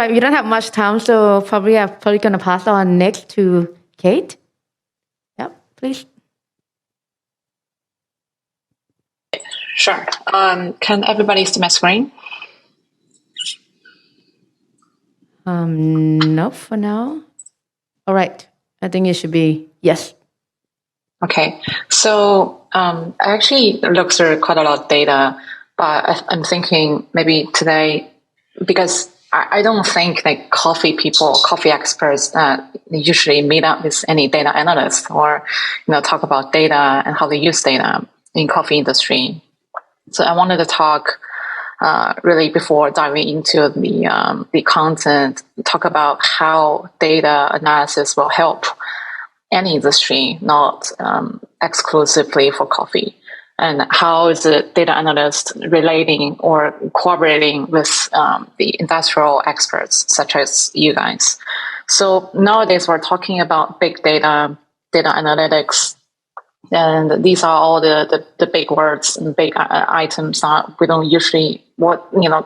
right, we don't have much time, so probably I'm going to pass on next to Kate. Yep, please. Sure. Can everybody see my screen? No, for now. All right. I think it should be yes. Okay. So I actually looked through quite a lot of data, but I'm thinking maybe today, because I don't think like coffee people, coffee experts usually meet up with any data analysts or talk about data and how they use data in coffee industry. So I wanted to talk really before diving into the content, talk about how data analysis will help any industry, not exclusively for coffee, and how is the data analyst relating or cooperating with the industrial experts such as you guys. So nowadays we're talking about big data, data analytics, and these are all the big words and big items that we don't usually,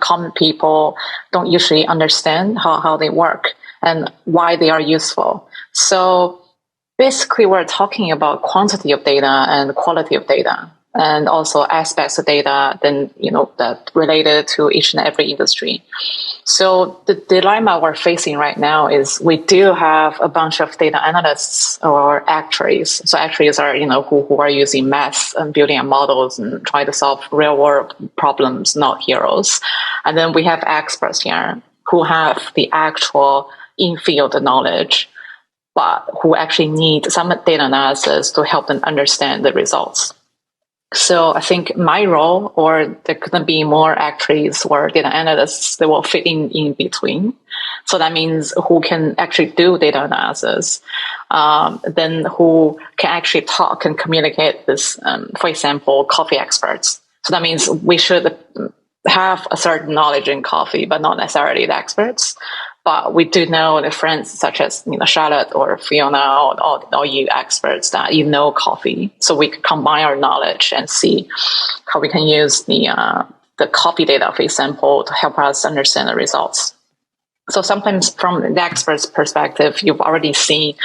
common people don't usually understand how they work and why they are useful. So basically we're talking about quantity of data and quality of data, and also aspects of data that related to each and every industry. So the dilemma we're facing right now is we do have a bunch of data analysts or actuaries. So actuaries are, who are using math and building models and trying to solve real world problems, not heroes. And then we have experts here who have the actual in-field knowledge, but who actually need some data analysis to help them understand the results. So I think my role, or there could be more actuaries or data analysts that will fit in between. So that means who can actually do data analysis, then who can actually talk and communicate with, for example, coffee experts. So that means we should have a certain knowledge in coffee, but not necessarily the experts. But we do know the friends such as Charlotte or Fiona or all you experts that coffee. So we can combine our knowledge and see how we can use the coffee data, for example, to help us understand the results. So sometimes from the expert's perspective, you've already seen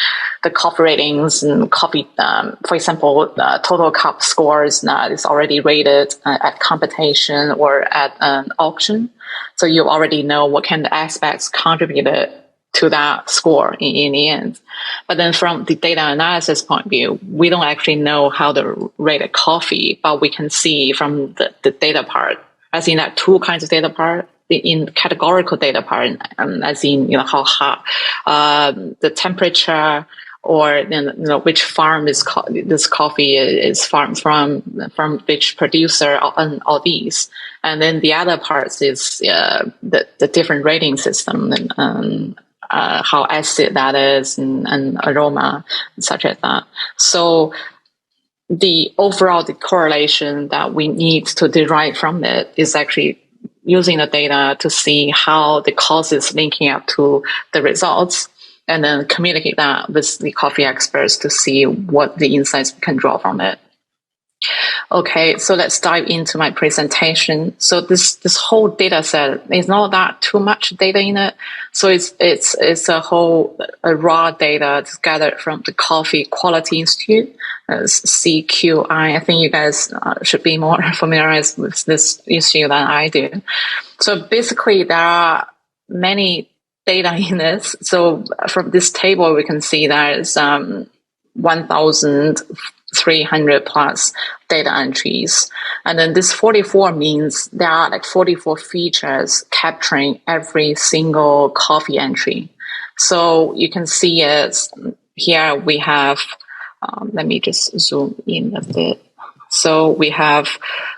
the coffee ratings and coffee, for example, total cup scores that is already rated at competition or at an auction. So you already know what kind of aspects contributed to that score in the end. But then from the data analysis point of view, we don't actually know how to rate a coffee, but we can see from the data part, as in that two kinds of data part. In categorical data part, as in how hot, the temperature, or which farm this coffee is farmed from which producer, and all these. And then the other parts is the different rating system and how acid that is and aroma, such as that. So the overall correlation that we need to derive from it is actually using the data to see how the causes linking up to the results, and then communicate that with the coffee experts to see what the insights we can draw from it. Okay, so let's dive into my presentation. So this whole data set is not that too much data in it. So it's a whole raw data gathered from the Coffee Quality Institute, CQI. I think you guys should be more familiarized with this issue than I do. So basically, there are many data in this. So from this table, we can see there's 1,300 plus data entries. And then this 44 means there are like 44 features capturing every single coffee entry. So you can see it here. We have, let me just zoom in a bit. So we have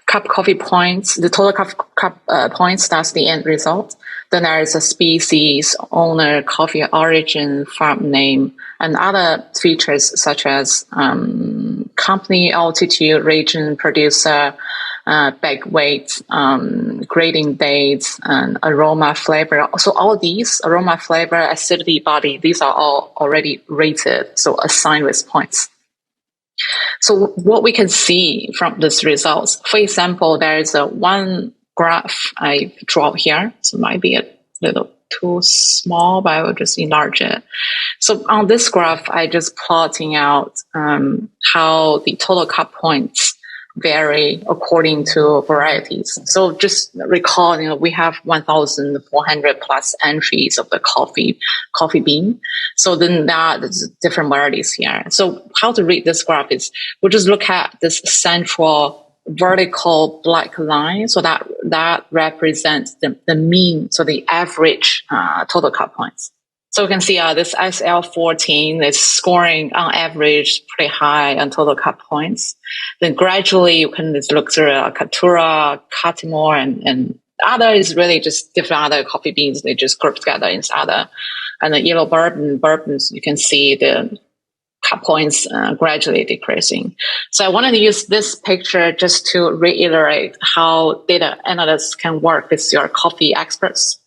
cup coffee points, the total cup points, that's the end result. Then there is a species, owner, coffee origin, farm name, and other features such as company, altitude, region, producer, bag weight, grading dates, and aroma, flavor. So all these, aroma, flavor, acidity, body, these are all already rated, so assigned with points. So what we can see from these results, for example, there is one graph I draw here, so it might be a little too small, but I will just enlarge it. So on this graph, I just plotting out how the total cut points vary according to varieties. So just recall, we have 1,400 plus entries of the coffee bean. So then there's different varieties here. So how to read this graph is we'll just look at this central vertical black line. So that represents the mean, so the average total cut points. So we can see this SL14 is scoring on average pretty high on total cut points. Then gradually you can just look through Caturra, Catimore, and other is really just different other coffee beans. They just group together in other. And the yellow bourbons, you can see the cut points gradually decreasing. So I wanted to use this picture just to reiterate how data analysts can work with your coffee experts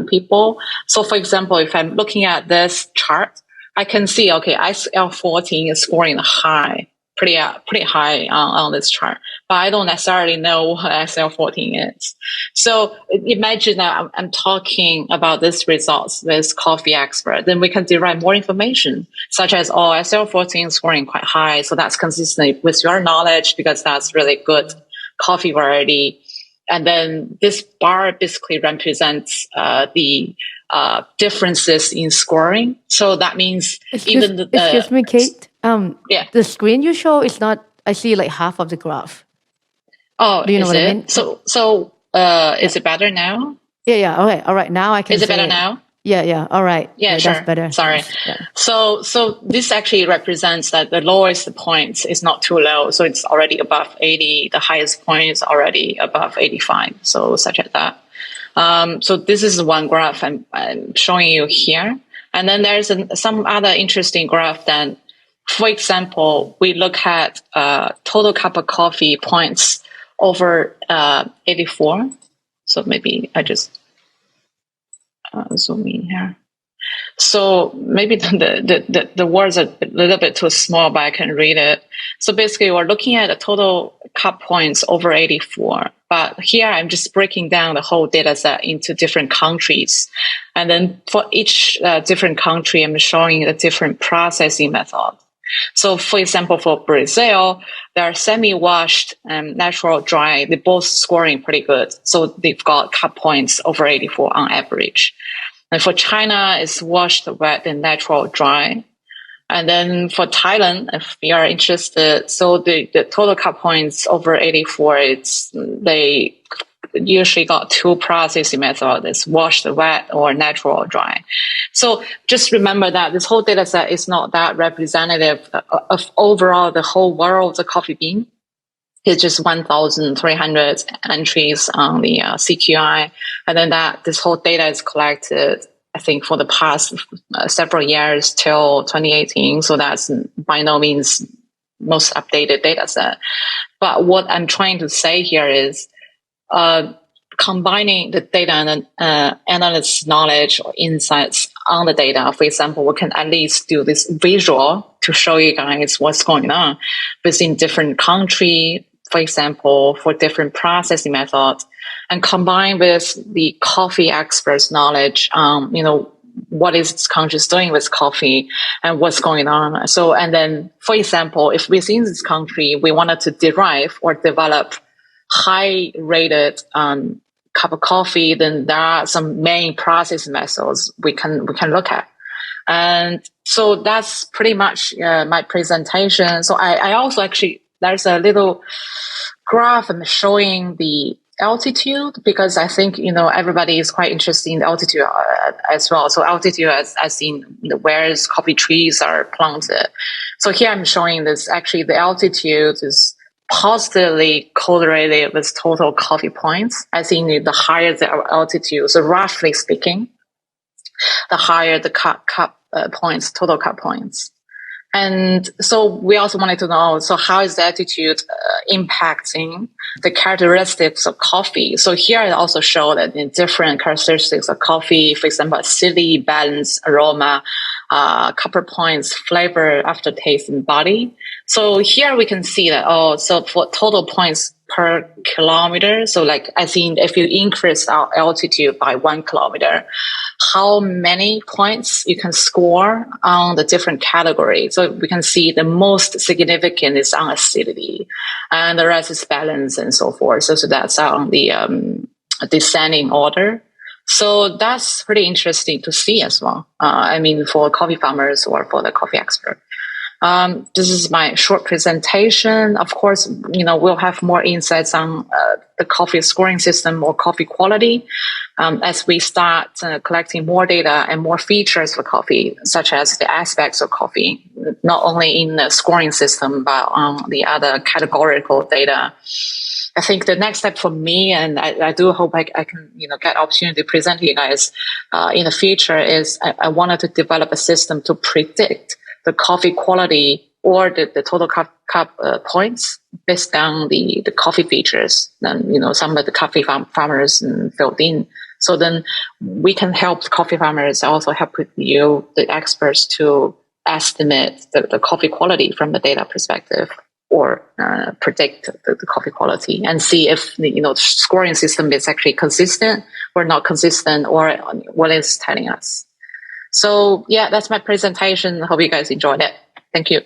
people. So for example, if I'm looking at this chart, I can see, okay, ISL14 is scoring high, pretty high on this chart, but I don't necessarily know what ISL14 is. So imagine that I'm talking about these results with coffee expert, then we can derive more information, such as, ISL14 is scoring quite high, so that's consistent with your knowledge because that's really good coffee variety. And then this bar basically represents the differences in scoring. So that means excuse me, Kate. Yeah. The screen you show is not. I see like half of the graph. Oh, do you know what it? I mean? So is it better now? Yeah. Okay. All right. Now I can. Is it better now? Yeah. All right. Yeah, sure. That's better. Sorry. Yeah. So this actually represents that the lowest point is not too low. So it's already above 80. The highest point is already above 85. So such as that. So this is one graph I'm showing you here. And then there's some other interesting graph then. For example, we look at total cup of coffee points over 84. So maybe I just zoom in here. So maybe the words are a little bit too small, but I can read it. So basically, we're looking at the total cup points over 84. But here, I'm just breaking down the whole data set into different countries. And then for each different country, I'm showing a different processing method. So for example, for Brazil, they are semi-washed and natural dry. They're both scoring pretty good. So they've got cup points over 84 on average. And for China, it's washed, wet, and natural dry. And then for Thailand, if you are interested, so the total cut points over 84, they usually got two processing methods. It's washed, wet, or natural dry. So just remember that this whole data set is not that representative of overall the whole world of coffee bean. It's just 1,300 entries on the CQI. And then this whole data is collected, I think, for the past several years till 2018. So that's by no means most updated data set. But what I'm trying to say here is combining the data and analyst knowledge or insights on the data. For example, we can at least do this visual to show you guys what's going on within different country, for example, for different processing methods, and combine with the coffee experts' knowledge, what is this country doing with coffee and what's going on. So, and then, for example, if within this country, we wanted to derive or develop high-rated cup of coffee, then there are some main process methods we can look at. And so that's pretty much my presentation. So I also actually, there's a little graph I'm showing the altitude, because I think, everybody is quite interested in the altitude as well. So altitude as in where coffee trees are planted. So here I'm showing this, actually the altitude is positively correlated with total coffee points. I think the higher the altitude, so roughly speaking, the higher the cup points, total cup points. And so we also wanted to know, so how is the altitude impacting the characteristics of coffee? So here I also show that in different characteristics of coffee, for example, acidity, balance, aroma, copper points, flavor, aftertaste, and body. So here we can see that, so for total points per kilometer. So like, I think if you increase our altitude by 1 kilometer, how many points you can score on the different categories. So we can see the most significant is on acidity and the rest is balance and so forth. So that's on the descending order. So that's pretty interesting to see as well. I mean, for coffee farmers or for the coffee expert. This is my short presentation. Of course, we'll have more insights on the coffee scoring system or coffee quality as we start collecting more data and more features for coffee, such as the aspects of coffee, not only in the scoring system, but on the other categorical data. I think the next step for me, and I do hope I can, get opportunity to present to you guys in the future, is I wanted to develop a system to predict the coffee quality or the total cup points based on the coffee features. Then, some of the coffee farmers filled in. So then we can help the coffee farmers, also help with you, the experts, to estimate the coffee quality from the data perspective or predict the coffee quality and see if the scoring system is actually consistent or not consistent or what it's telling us. So yeah, that's my presentation. Hope you guys enjoyed it. Thank you.